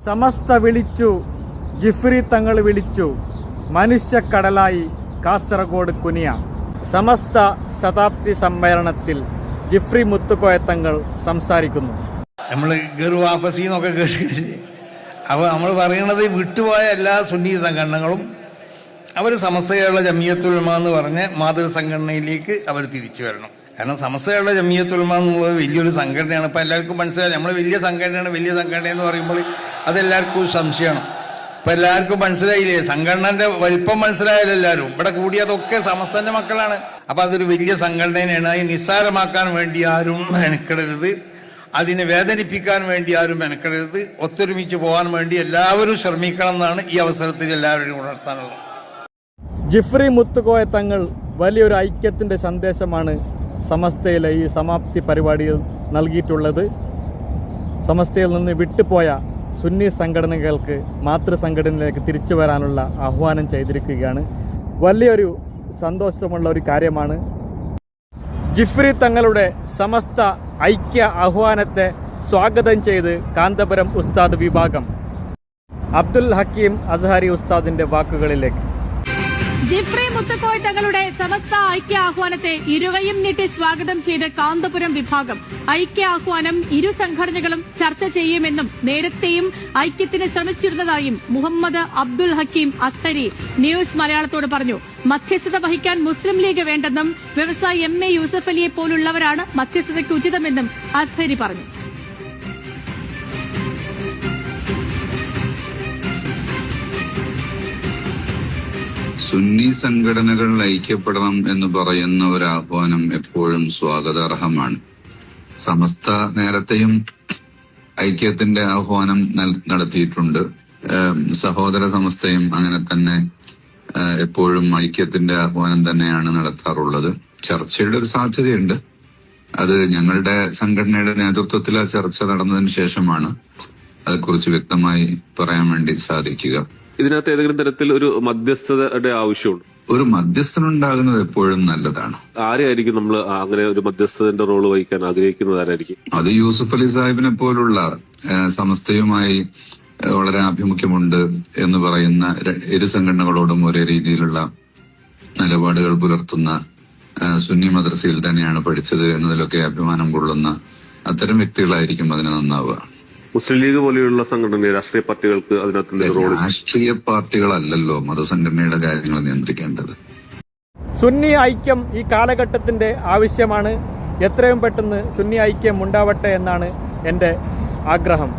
സമസ്ത വിളിച്ചു, ജിഫ്രി തങ്ങൾ വിളിച്ചു, മനുഷ്യക്കടലായി കാസർഗോഡ് കുനിയ. സമസ്ത ശതാബ്ദി സമ്മേളനത്തിൽ ജിഫ്രി മുത്തുക്കോയ തങ്ങൾ സംസാരിക്കുന്നു. നമ്മൾ ഗർവാഫസി എന്നൊക്കെ കേട്ടിട്ടില്ലേ? അപ്പോൾ നമ്മൾ പറയണത് വിട്ടുപോയ എല്ലാ സുന്നി സംഘടനകളും അവർ സമസ്ത കേരള ജമിയത്തുൽ ഉലമ എന്ന് പറഞ്ഞ മാതൃസംഘടനയിലേക്ക് അവർ തിരിച്ചു വരണം. കാരണം സമസ്ത കേരള ജമിയത്തുൽ ഉലമ എന്നുള്ളത് വലിയൊരു സംഘടനയാണ്. ഇപ്പോൾ എല്ലാവർക്കും മനസ്സിലായി, നമ്മൾ വലിയ സംഘടനയാണ്. വലിയ സംഘടന എന്ന് പറയുമ്പോൾ അതെല്ലാവർക്കും ഒരു സംശയമാണ്. ഇപ്പം എല്ലാവർക്കും മനസ്സിലായില്ലേ? സംഘടനൻ്റെ വലിപ്പം മനസ്സിലായാലും എല്ലാവരും ഇവിടെ കൂടിയതൊക്കെ സമസ്തൻ്റെ മക്കളാണ്. അപ്പം അതൊരു വലിയ സംഘടനയാണ്. അതിനെ നിസ്സാരമാക്കാൻ വേണ്ടി ആരും മെനക്കെടരുത്, അതിനെ വേദനിപ്പിക്കാൻ വേണ്ടി ആരും മെനക്കെടരുത്. ഒത്തൊരുമിച്ച് പോകാൻ വേണ്ടി എല്ലാവരും ശ്രമിക്കണം എന്നാണ് ഈ അവസരത്തിൽ എല്ലാവരും ഉണർത്താനുള്ളത്. ജിഫ്രി മുത്തുക്കോയ തങ്ങൾ വലിയൊരു ഐക്യത്തിൻ്റെ സന്ദേശമാണ് സമസ്തയിലെ ഈ സമാപ്തി പരിപാടിയിൽ നൽകിയിട്ടുള്ളത്. സമസ്തയിൽ നിന്ന് വിട്ടുപോയ സുന്നി സംഘടനകൾക്ക് മാതൃസംഘടനയിലേക്ക് തിരിച്ചു വരാനുള്ള ആഹ്വാനം ചെയ്തിരിക്കുകയാണ്. വലിയൊരു സന്തോഷമുള്ള ഒരു കാര്യമാണ്. ജിഫ്രി തങ്ങളുടെ സമസ്ത ഐക്യ ആഹ്വാനത്തെ സ്വാഗതം ചെയ്ത് കാന്തപുരം ഉസ്താദ് വിഭാഗം അബ്ദുൽ ഹക്കീം അസ്ഹരി ഉസ്താദിന്റെ വാക്കുകളിലേക്ക്. ജിഫ്രി മുത്തുക്കോയ തങ്ങളുടെ സമസ്ത ഐക്യ ആഹ്വാനത്തെ ഇരുകൈയും നീട്ടി സ്വാഗതം ചെയ്ത് കാന്തപുരം വിഭാഗം. ഐക്യ ആഹ്വാനം ഇരു സംഘടനകളും ചർച്ച ചെയ്യുമെന്നും നേരത്തെയും ഐക്യത്തിന് ശ്രമിച്ചിരുന്നതായും മുഹമ്മദ് അബ്ദുൽ ഹക്കീം അസ്ഹരി ന്യൂസ് മലയാളത്തോട് പറഞ്ഞു. മധ്യസ്ഥത വഹിക്കാൻ മുസ്ലിം ലീഗ് വേണ്ടെന്നും വ്യവസായി MA യൂസഫ് അലിയെ പോലുള്ളവരാണ് മധ്യസ്ഥതയ്ക്ക് ഉചിതമെന്നും അസ്ഹരി പറഞ്ഞു. സുന്നി സംഘടനകൾ ഐക്യപ്പെടണം എന്ന് പറയുന്ന ഒരു ആഹ്വാനം എപ്പോഴും സ്വാഗതാർഹമാണ്. സമസ്ത നേരത്തെയും ഐക്യത്തിന്റെ ആഹ്വാനം നടത്തിയിട്ടുണ്ട്. സഹോദര സമസ്തയും അങ്ങനെ തന്നെ എപ്പോഴും ഐക്യത്തിന്റെ ആഹ്വാനം തന്നെയാണ് നടത്താറുള്ളത്. ചർച്ചയുടെ ഒരു സാധ്യതയുണ്ട്. അത് ഞങ്ങളുടെ സംഘടനയുടെ നേതൃത്വത്തിൽ ആ ചർച്ച നടന്നതിന് ശേഷമാണ് അതേക്കുറിച്ച് വ്യക്തമായി പറയാൻ വേണ്ടി സാധിക്കുക. ഇതിനകത്ത് ഏതെങ്കിലും തരത്തിൽ ഒരു മധ്യസ്ഥതയുടെ ആവശ്യമുണ്ട്? ഒരു മധ്യസ്ഥനുണ്ടാകുന്നത് എപ്പോഴും നല്ലതാണ്. ആരെയായിരിക്കും നമ്മൾ അങ്ങനെ ഒരു മധ്യസ്ഥന്റെ റോള് വഹിക്കാൻ ആഗ്രഹിക്കുന്നത്? ആരായിരിക്കും അത്? യൂസഫ് അലി സാഹിബിനെ പോലുള്ള സമസ്തയുമായി വളരെ ആഭിമുഖ്യമുണ്ട് എന്ന് പറയുന്ന ഇരു സംഘടനകളോടും ഒരേ രീതിയിലുള്ള നിലപാടുകൾ പുലർത്തുന്ന സുന്നി മദ്രസയിൽ തന്നെയാണ് പഠിച്ചത് എന്നതിലൊക്കെ അഭിമാനം കൊള്ളുന്ന അത്തരം വ്യക്തികളായിരിക്കും അതിന് നന്നാവുക. മുസ്ലിം ലീഗ് പോലെയുള്ള സംഘടന രാഷ്ട്രീയ പാർട്ടികൾക്ക് അതിനകത്ത് രാഷ്ട്രീയ പാർട്ടികളല്ലല്ലോ മതസംഘടനയുടെ കാര്യങ്ങൾ നിയന്ത്രിക്കേണ്ടത്. സുന്നി ഐക്യം ഈ കാലഘട്ടത്തിന്റെ ആവശ്യമാണ്. എത്രയും പെട്ടെന്ന് സുന്നി ഐക്യം ഉണ്ടാവട്ടെ എന്നാണ് എൻ്റെ ആഗ്രഹം.